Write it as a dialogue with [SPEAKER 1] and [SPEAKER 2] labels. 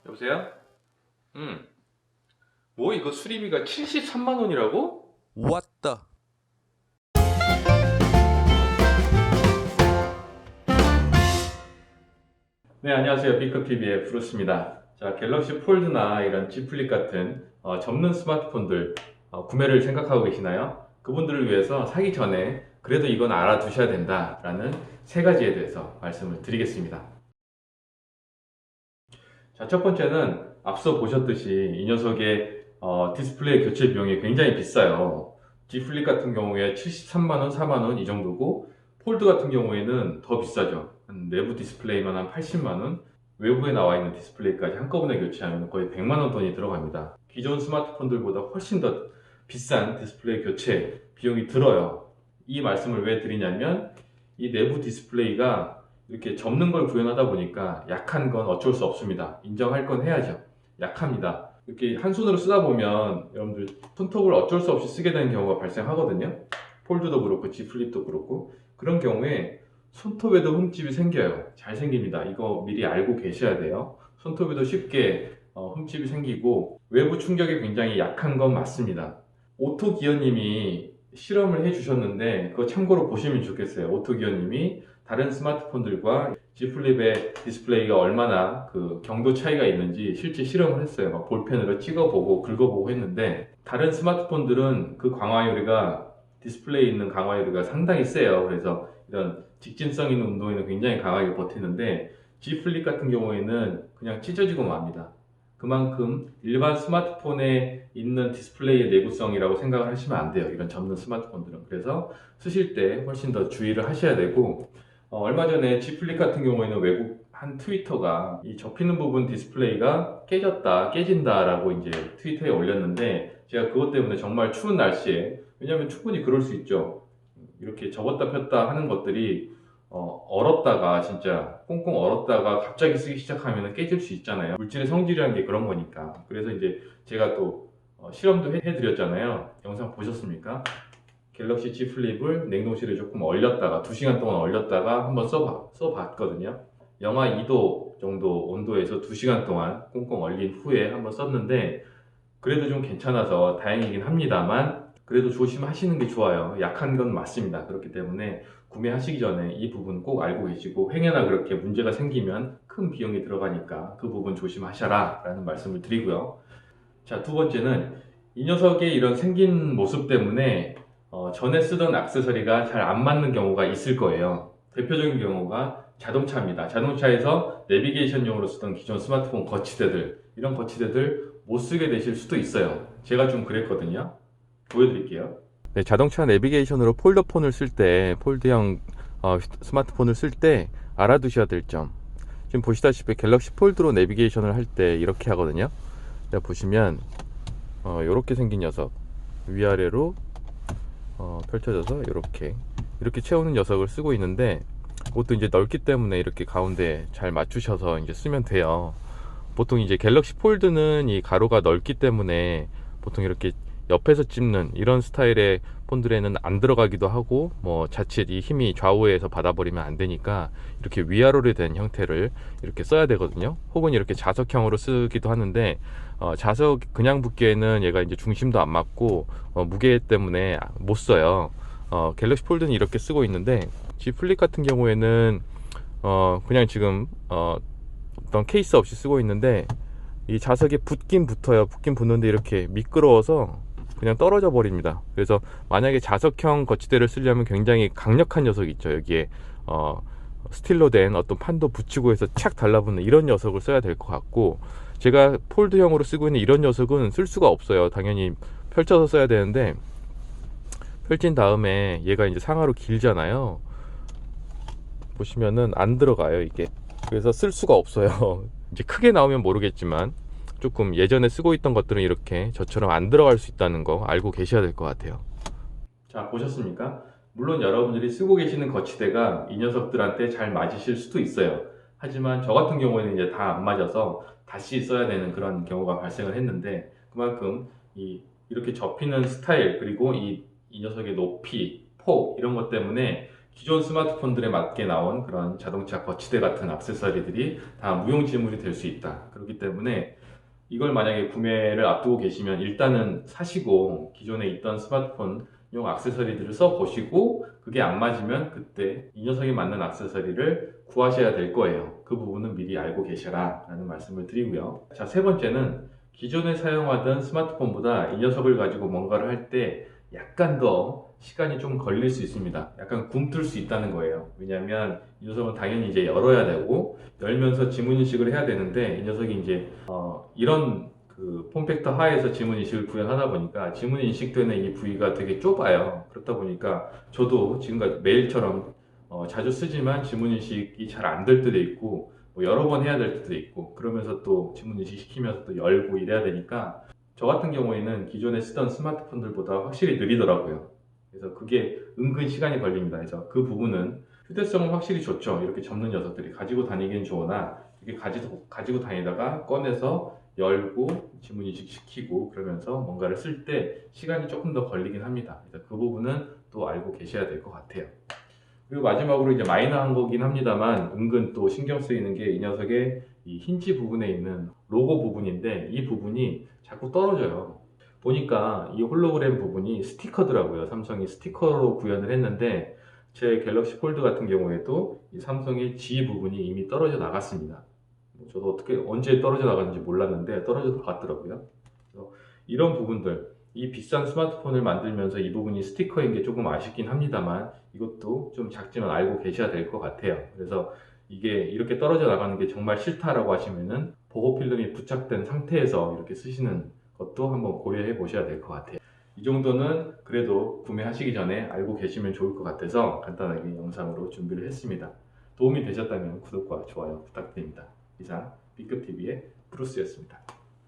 [SPEAKER 1] 여보세요? 뭐 이거 수리비가 73만 원이라고?
[SPEAKER 2] What the?
[SPEAKER 1] 네, 안녕하세요. B급TV의 브루스입니다. 자, 갤럭시 폴드나 이런 G 플립 같은 접는 스마트폰들 구매를 생각하고 계시나요? 그분들을 위해서 사기 전에 그래도 이건 알아두셔야 된다라는 세 가지에 대해서 말씀을 드리겠습니다. 자, 첫 번째는 앞서 보셨듯이 이 녀석의 디스플레이 교체 비용이 굉장히 비싸요. G 플립 같은 경우에 73만원, 4만원 이 정도고, 폴드 같은 경우에는 더 비싸죠. 내부 디스플레이만 한 80만원, 외부에 나와 있는 디스플레이까지 한꺼번에 교체하면 거의 100만원 돈이 들어갑니다. 기존 스마트폰들보다 훨씬 더 비싼 디스플레이 교체 비용이 들어요. 이 말씀을 왜 드리냐면, 이 내부 디스플레이가 이렇게 접는 걸 구현하다 보니까 약한 건 어쩔 수 없습니다. 인정할 건 해야죠. 약합니다. 이렇게 한 손으로 쓰다 보면 여러분들 손톱을 어쩔 수 없이 쓰게 되는 경우가 발생하거든요. 폴드도 그렇고 G 플립도 그렇고, 그런 경우에 손톱에도 흠집이 생겨요. 잘 생깁니다. 이거 미리 알고 계셔야 돼요. 손톱에도 쉽게 흠집이 생기고 외부 충격이 굉장히 약한 건 맞습니다. 오토기어님이 실험을 해주셨는데 그거 참고로 보시면 좋겠어요. 오토기어님이 다른 스마트폰들과 G 플립의 디스플레이가 얼마나 그 경도 차이가 있는지 실제 실험을 했어요. 막 볼펜으로 찍어보고 긁어보고 했는데, 다른 스마트폰들은 그 강화요리가, 디스플레이에 있는 강화요리가 상당히 세요. 그래서 이런 직진성 있는 운동에는 굉장히 강하게 버티는데, G 플립 같은 경우에는 그냥 찢어지고 맙니다. 그만큼 일반 스마트폰에 있는 디스플레이의 내구성이라고 생각을 하시면 안 돼요. 이런 접는 스마트폰들은. 그래서 쓰실 때 훨씬 더 주의를 하셔야 되고, 얼마 전에 G 플립 같은 경우에는 외국 한 트위터가 이 접히는 부분 디스플레이가 깨진다 라고 이제 트위터에 올렸는데, 제가 그것 때문에 정말 추운 날씨에, 왜냐면 충분히 그럴 수 있죠. 이렇게 접었다 폈다 하는 것들이 얼었다가, 진짜 꽁꽁 얼었다가 갑자기 쓰기 시작하면 깨질 수 있잖아요. 물질의 성질이라는 게 그런 거니까. 그래서 이제 제가 또 실험도 해드렸잖아요. 영상 보셨습니까? 갤럭시 G 플립을 냉동실에 조금 얼렸다가 2시간 동안 얼렸다가 한번 써봤거든요. 영하 2도 정도 온도에서 2시간 동안 꽁꽁 얼린 후에 한번 썼는데, 그래도 좀 괜찮아서 다행이긴 합니다만, 그래도 조심하시는 게 좋아요. 약한 건 맞습니다. 그렇기 때문에 구매하시기 전에 이 부분 꼭 알고 계시고, 행여나 그렇게 문제가 생기면 큰 비용이 들어가니까 그 부분 조심하셔라 라는 말씀을 드리고요. 자, 두 번째는 이 녀석의 이런 생긴 모습 때문에 전에 쓰던 액세서리가 잘 안 맞는 경우가 있을 거예요. 대표적인 경우가 자동차입니다. 자동차에서 내비게이션용으로 쓰던 기존 스마트폰 거치대들, 이런 거치대들 못 쓰게 되실 수도 있어요. 제가 좀 그랬거든요. 보여드릴게요.
[SPEAKER 2] 네, 자동차 내비게이션으로 폴더폰을 쓸 때, 폴드형 스마트폰을 쓸 때 알아두셔야 될 점. 지금 보시다시피 갤럭시 폴드로 내비게이션을 할 때 이렇게 하거든요. 자, 보시면 이렇게 생긴 녀석, 위아래로 펼쳐져서 이렇게 채우는 녀석을 쓰고 있는데, 그것도 이제 넓기 때문에 이렇게 가운데 잘 맞추셔서 이제 쓰면 돼요. 보통 이제 갤럭시 폴드는 이 가로가 넓기 때문에 보통 이렇게 옆에서 찝는 이런 스타일의 폰들에는 안 들어가기도 하고, 뭐 자칫 이 힘이 좌우에서 받아버리면 안 되니까 이렇게 위아래로 된 형태를 이렇게 써야 되거든요. 혹은 이렇게 자석형으로 쓰기도 하는데, 자석 그냥 붙기에는 얘가 이제 중심도 안 맞고 무게 때문에 못 써요. 갤럭시 폴드는 이렇게 쓰고 있는데, G 플립 같은 경우에는 그냥 지금 어떤 케이스 없이 쓰고 있는데, 이 자석에 붙긴 붙어요. 붙긴 붙는데 이렇게 미끄러워서 그냥 떨어져 버립니다. 그래서 만약에 자석형 거치대를 쓰려면 굉장히 강력한 녀석이 있죠. 여기에 스틸로 된 어떤 판도 붙이고 해서 착 달라붙는 이런 녀석을 써야 될 것 같고, 제가 폴드형으로 쓰고 있는 이런 녀석은 쓸 수가 없어요. 당연히 펼쳐서 써야 되는데, 펼친 다음에 얘가 이제 상하로 길잖아요. 보시면은 안 들어가요, 이게. 그래서 쓸 수가 없어요. 이제 크게 나오면 모르겠지만, 조금 예전에 쓰고 있던 것들은 이렇게 저처럼 안 들어갈 수 있다는 거 알고 계셔야 될 것 같아요.
[SPEAKER 1] 자, 보셨습니까? 물론 여러분들이 쓰고 계시는 거치대가 이 녀석들한테 잘 맞으실 수도 있어요. 하지만 저 같은 경우에는 이제 다 안 맞아서 다시 써야 되는 그런 경우가 발생을 했는데, 그만큼 이렇게 접히는 스타일, 그리고 이 녀석의 높이, 폭, 이런 것 때문에 기존 스마트폰들에 맞게 나온 그런 자동차 거치대 같은 액세서리들이 다 무용지물이 될 수 있다. 그렇기 때문에 이걸 만약에 구매를 앞두고 계시면 일단은 사시고 기존에 있던 스마트폰용 액세서리들을 써보시고 그게 안 맞으면 그때 이 녀석에 맞는 액세서리를 구하셔야 될 거예요. 그 부분은 미리 알고 계셔라 라는 말씀을 드리고요. 자, 세 번째는 기존에 사용하던 스마트폰보다 이 녀석을 가지고 뭔가를 할 때 약간 더 시간이 좀 걸릴 수 있습니다. 약간 굼뜰 수 있다는 거예요. 왜냐하면 이 녀석은 당연히 이제 열어야 되고 열면서 지문 인식을 해야 되는데 이 녀석이 이제 이런 그 폼팩터 하에서 지문 인식을 구현하다 보니까 지문 인식되는 이 부위가 되게 좁아요. 그렇다 보니까 저도 지금까지 매일처럼 자주 쓰지만 지문 인식이 잘 안 될 때도 있고 뭐 여러 번 해야 될 때도 있고 그러면서 또 지문 인식 시키면서 또 열고 이래야 되니까 저 같은 경우에는 기존에 쓰던 스마트폰들보다 확실히 느리더라고요. 그래서 그게 은근 시간이 걸립니다. 그래서 그 부분은 휴대성은 확실히 좋죠. 이렇게 접는 녀석들이 가지고 다니기는 좋으나 이게 가지고 다니다가 꺼내서 열고 지문 인식 시키고 그러면서 뭔가를 쓸 때 시간이 조금 더 걸리긴 합니다. 그래서 그 부분은 또 알고 계셔야 될 것 같아요. 그리고 마지막으로 이제 마이너한 거긴 합니다만 은근 또 신경 쓰이는 게 이 녀석의 이 힌지 부분에 있는 로고 부분인데 이 부분이 자꾸 떨어져요. 보니까 이 홀로그램 부분이 스티커더라고요. 삼성이 스티커로 구현을 했는데 제 갤럭시 폴드 같은 경우에도 이 삼성의 G 부분이 이미 떨어져 나갔습니다. 저도 어떻게 언제 떨어져 나갔는지 몰랐는데 떨어져 나갔더라고요. 그래서 이런 부분들, 이 비싼 스마트폰을 만들면서 이 부분이 스티커인 게 조금 아쉽긴 합니다만 이것도 좀 작지만 알고 계셔야 될 것 같아요. 그래서 이게 이렇게 떨어져 나가는 게 정말 싫다라고 하시면은 보호 필름이 부착된 상태에서 이렇게 쓰시는 것도 한번 고려해 보셔야 될 것 같아요. 이 정도는 그래도 구매하시기 전에 알고 계시면 좋을 것 같아서 간단하게 영상으로 준비를 했습니다. 도움이 되셨다면 구독과 좋아요 부탁드립니다. 이상 B급TV의 브루스였습니다.